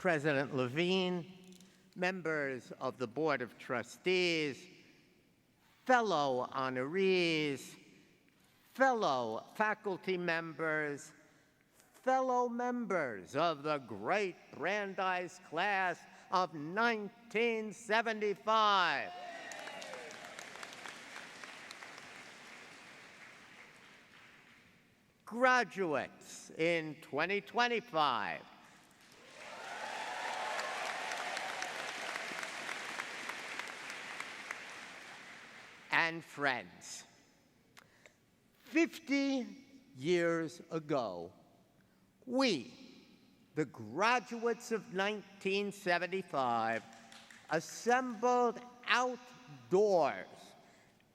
President Levine, members of the Board of Trustees, fellow honorees, fellow faculty members, fellow members of the great Brandeis class of 1975. Graduates in 2025. And friends, 50 years ago, we, the graduates of 1975, assembled outdoors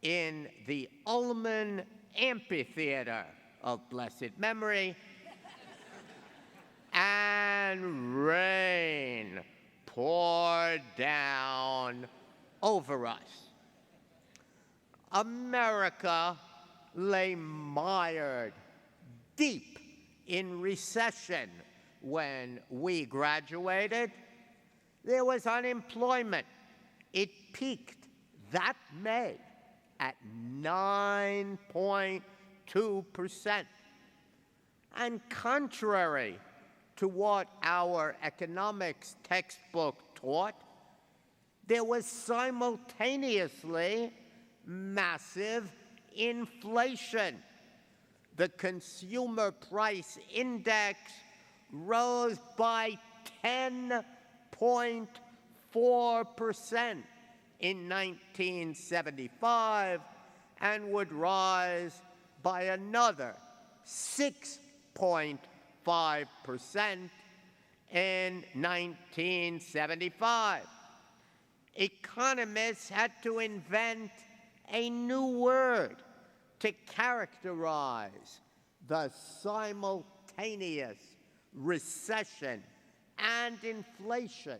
in the Ullman Amphitheater of blessed memory, and rain poured down over us. America lay mired deep in recession when we graduated. There was unemployment. It peaked that May at 9.2%. And contrary to what our economics textbook taught, there was simultaneously massive inflation. The consumer price index rose by 10.4% in 1975 and would rise by another 6.5% in 1975. Economists had to invent a new word to characterize the simultaneous recession and inflation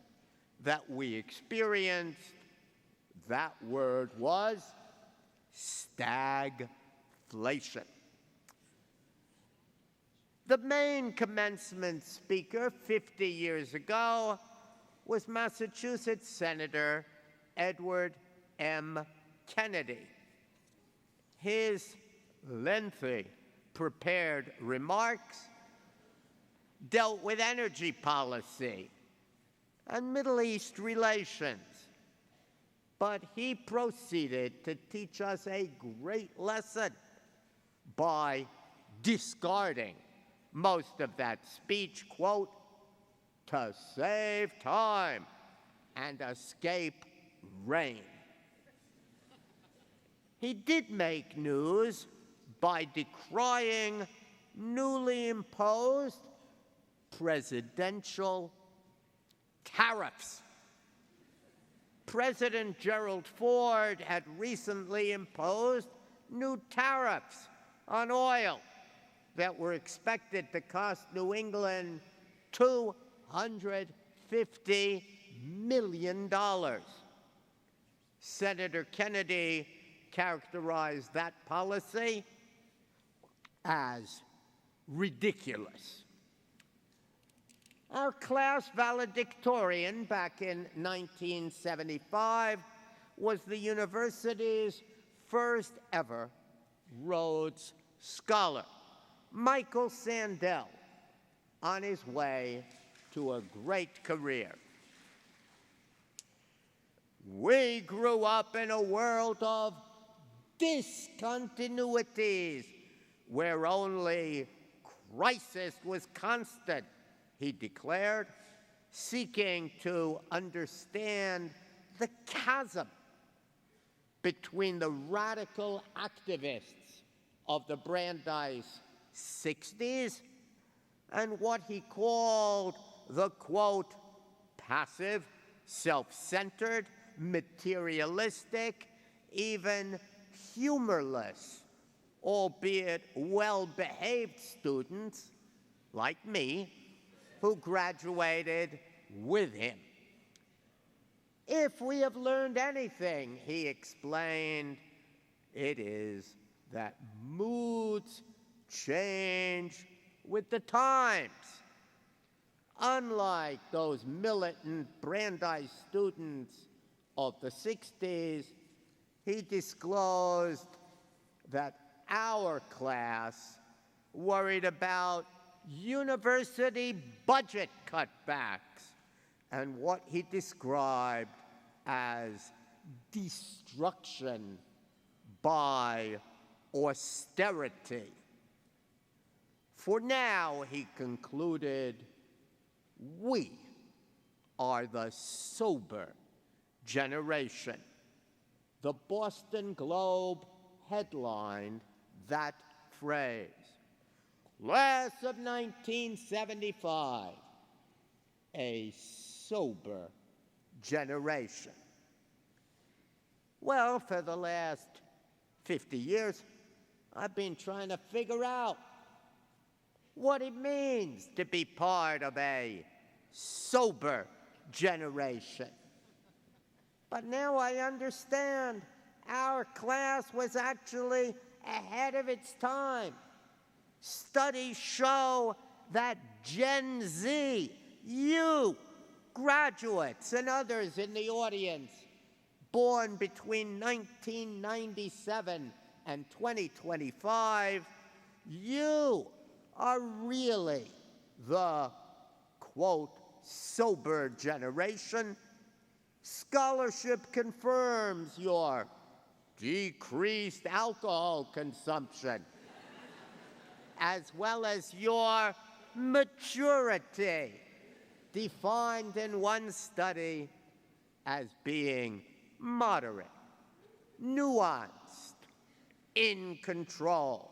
that we experienced. That word was stagflation. The main commencement speaker 50 years ago was Massachusetts Senator Edward M. Kennedy. His lengthy, prepared remarks dealt with energy policy and Middle East relations, but he proceeded to teach us a great lesson by discarding most of that speech, quote, to save time and escape rain. He did make news by decrying newly imposed presidential tariffs. President Gerald Ford had recently imposed new tariffs on oil that were expected to cost New England $250 million. Senator Kennedy characterized that policy as ridiculous. Our class valedictorian back in 1975 was the university's first ever Rhodes Scholar, Michael Sandel, on his way to a great career. We grew up in a world of discontinuities where only crisis was constant, he declared, seeking to understand the chasm between the radical activists of the Brandeis 60s and what he called the, quote, passive, self-centered, materialistic, even humorless, albeit well-behaved students like me who graduated with him. If we have learned anything, he explained, it is that moods change with the times. Unlike those militant Brandeis students of the 60s, he disclosed that our class worried about university budget cutbacks and what he described as destruction by austerity. For now, he concluded, we are the sober generation. The Boston Globe headlined that phrase. Class of 1975, a sober generation. Well, for the last 50 years, I've been trying to figure out what it means to be part of a sober generation. But now I understand our class was actually ahead of its time. Studies show that Gen Z, you, graduates and others in the audience, born between 1997 and 2025, you are really the, quote, sober generation. Scholarship confirms your decreased alcohol consumption, as well as your maturity, defined in one study as being moderate, nuanced, in control.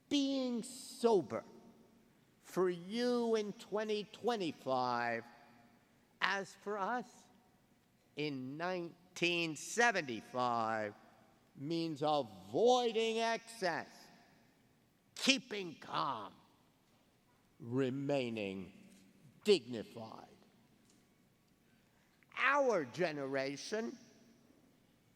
Being sober for you in 2025, as for us in 1975, means avoiding excess, keeping calm, remaining dignified. Our generation,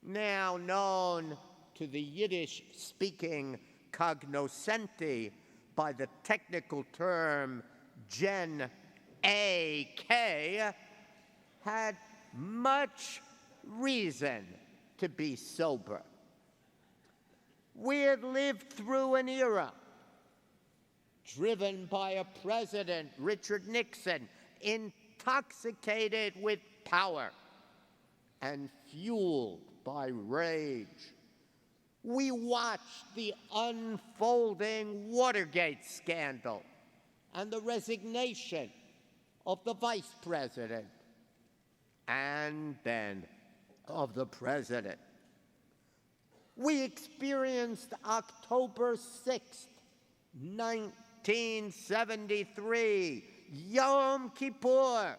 now known to the Yiddish-speaking cognoscenti by the technical term Gen AK, had much reason to be sober. We had lived through an era driven by a president, Richard Nixon, intoxicated with power and fueled by rage. We watched the unfolding Watergate scandal and the resignation of the vice president and then of the president. We experienced October 6th, 1973, Yom Kippur,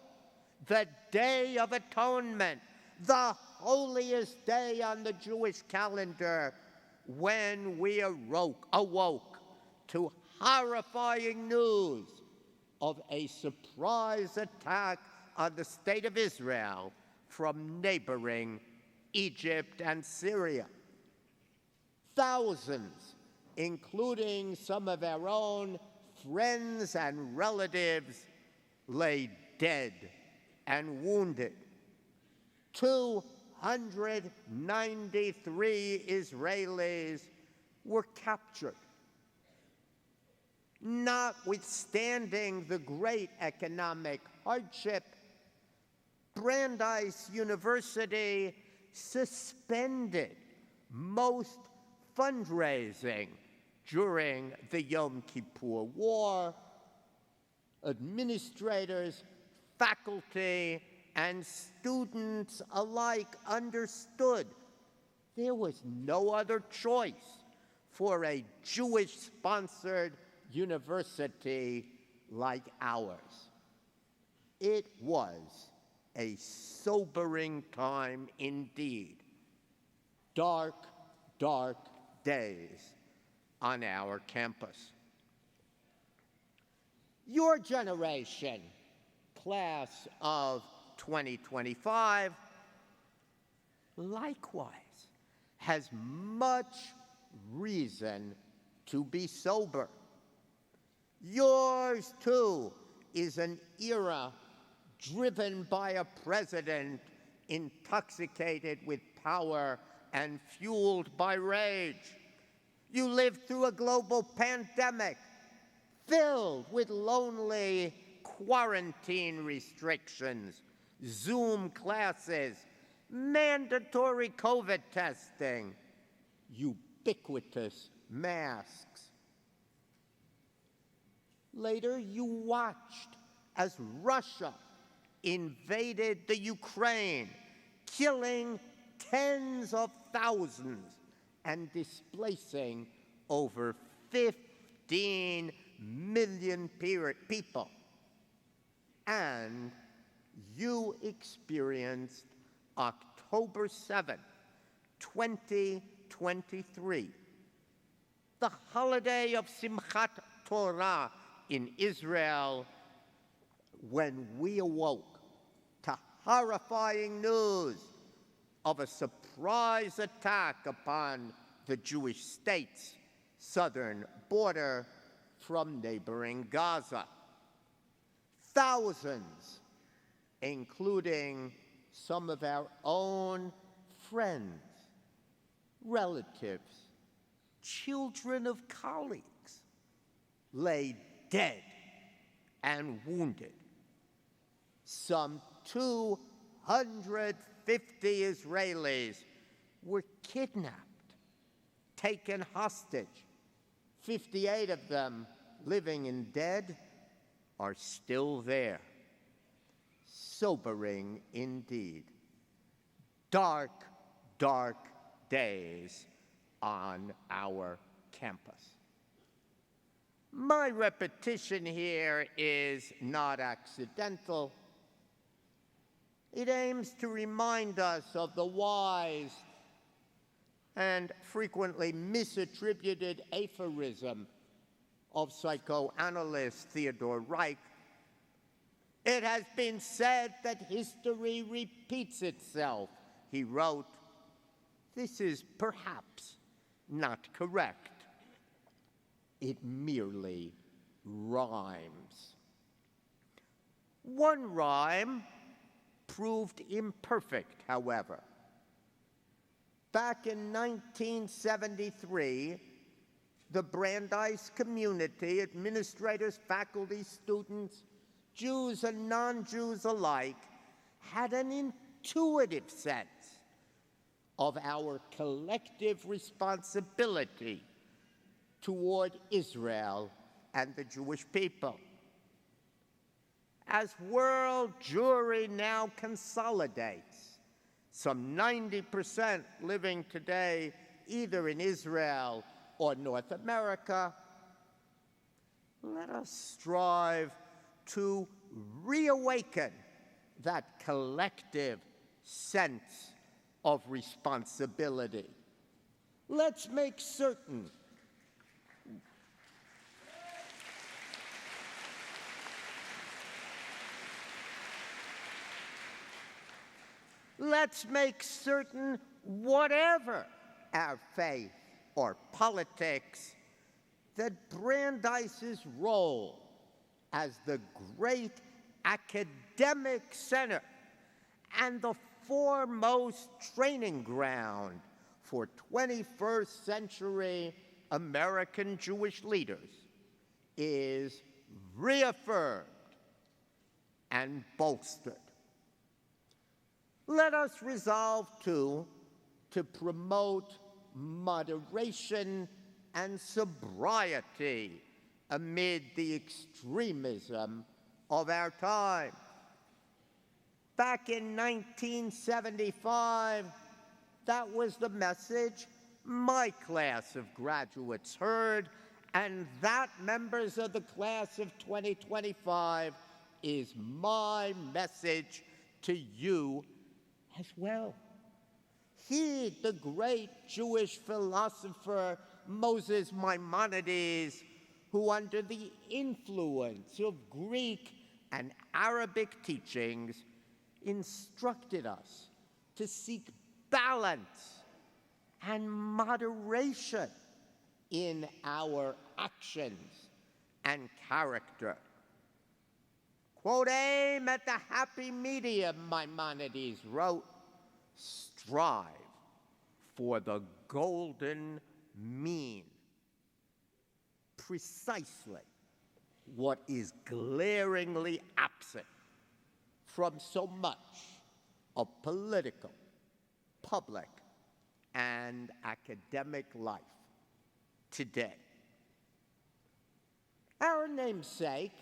the Day of Atonement, the holiest day on the Jewish calendar, when we awoke to horrifying news of a surprise attack on the state of Israel from neighboring Egypt and Syria. Thousands, including some of our own friends and relatives, lay dead and wounded. 293 Israelis were captured. Notwithstanding the great economic hardship, Brandeis University suspended most fundraising during the Yom Kippur War. Administrators, faculty, and students alike understood there was no other choice for a Jewish-sponsored university like ours. It was a sobering time indeed. Dark, dark days on our campus. Your generation, class of 2025, likewise has much reason to be sober. Yours, too, is an era driven by a president intoxicated with power and fueled by rage. You lived through a global pandemic filled with lonely quarantine restrictions, Zoom classes, mandatory COVID testing, ubiquitous masks. Later, you watched as Russia invaded the Ukraine, killing tens of thousands and displacing over 15 million people. And you experienced October 7, 2023, the holiday of Simchat Torah in Israel, when we awoke to horrifying news of a surprise attack upon the Jewish state's southern border from neighboring Gaza. Thousands, including some of our own friends, relatives, children of colleagues, lay dead and wounded. Some 250 Israelis were kidnapped, taken hostage. 58 of them, living and dead, are still there. Sobering indeed. Dark, dark days on our campus. My repetition here is not accidental. It aims to remind us of the wise and frequently misattributed aphorism of psychoanalyst Theodore Reich. It has been said that history repeats itself, he wrote. This is perhaps not correct. It merely rhymes. One rhyme proved imperfect, however. Back in 1973, the Brandeis community, administrators, faculty, students, Jews and non-Jews alike, had an intuitive sense of our collective responsibility toward Israel and the Jewish people. As world Jewry now consolidates, some 90% living today either in Israel or North America, let us strive to reawaken that collective sense of responsibility. Let's make certain whatever our faith or politics, that Brandeis's role as the great academic center and the foremost training ground for 21st century American Jewish leaders is reaffirmed and bolstered. Let us resolve, too, to promote moderation and sobriety amid the extremism of our time. Back in 1975, that was the message my class of graduates heard, and that, members of the class of 2025, is my message to you as well. Heed the great Jewish philosopher Moses Maimonides, who under the influence of Greek and Arabic teachings instructed us to seek balance and moderation in our actions and character. Quote, aim at the happy medium, Maimonides wrote. Strive for the golden mean. Precisely what is glaringly absent from so much of political, public, and academic life today. Our namesake,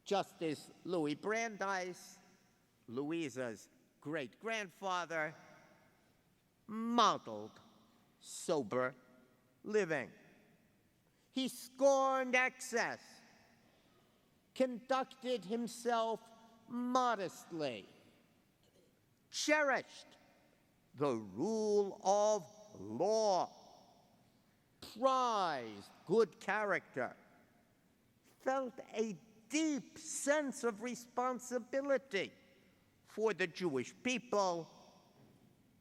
Justice Louis Brandeis, Louisa's great-grandfather, modeled sober living. He scorned excess, conducted himself modestly, cherished the rule of law, prized good character, felt a deep sense of responsibility for the Jewish people,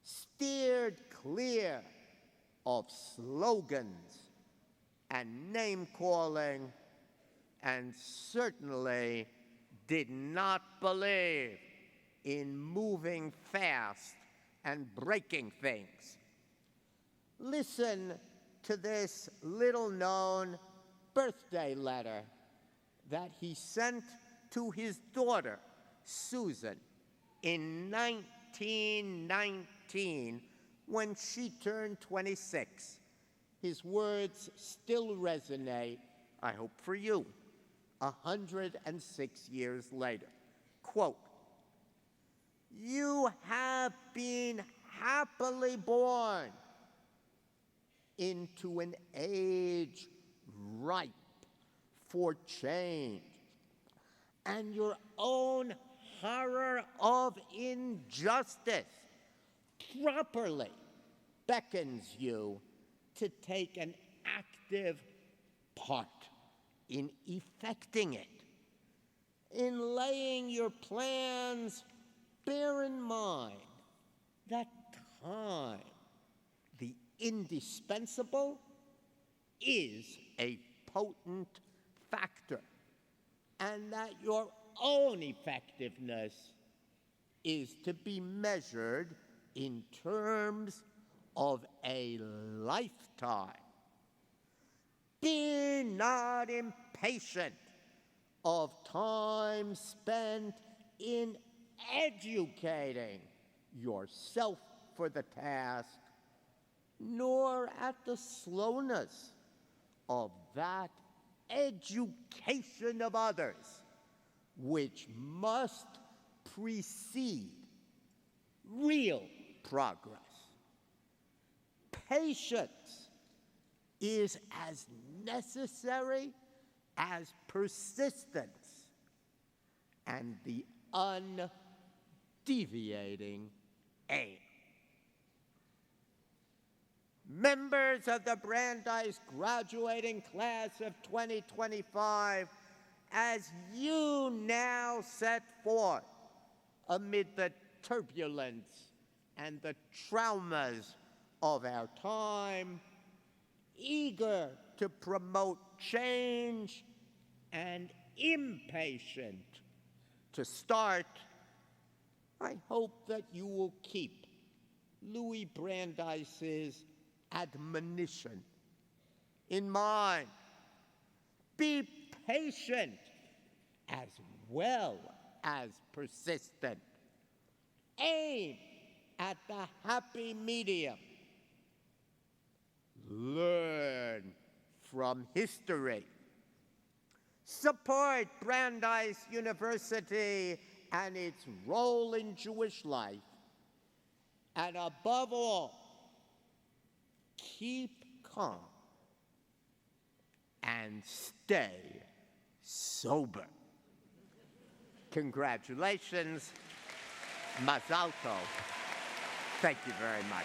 steered clear of slogans and name-calling, and certainly did not believe in moving fast and breaking things. Listen to this little-known birthday letter that he sent to his daughter, Susan, in 1919 when she turned 26. His words still resonate, I hope for you, 106 years later. Quote, "You have been happily born into an age ripe for change, and your own horror of injustice properly beckons you to take an active part in effecting it. In laying your plans, bear in mind that time, the indispensable, is a potent factor, and that your own effectiveness is to be measured in terms of a lifetime. Be not impatient of time spent in educating yourself for the task, nor at the slowness of that education of others which must precede real progress. Patience is as necessary as persistence and the undeviating aim." Members of the Brandeis graduating class of 2025, as you now set forth amid the turbulence and the traumas of our time, eager to promote change and impatient to start, I hope that you will keep Louis Brandeis's admonition in mind. Be patient as well as persistent. Aim at the happy medium. Learn from history. Support Brandeis University and its role in Jewish life. And above all, keep calm and stay sober. Congratulations. Mazal tov. Thank you very much.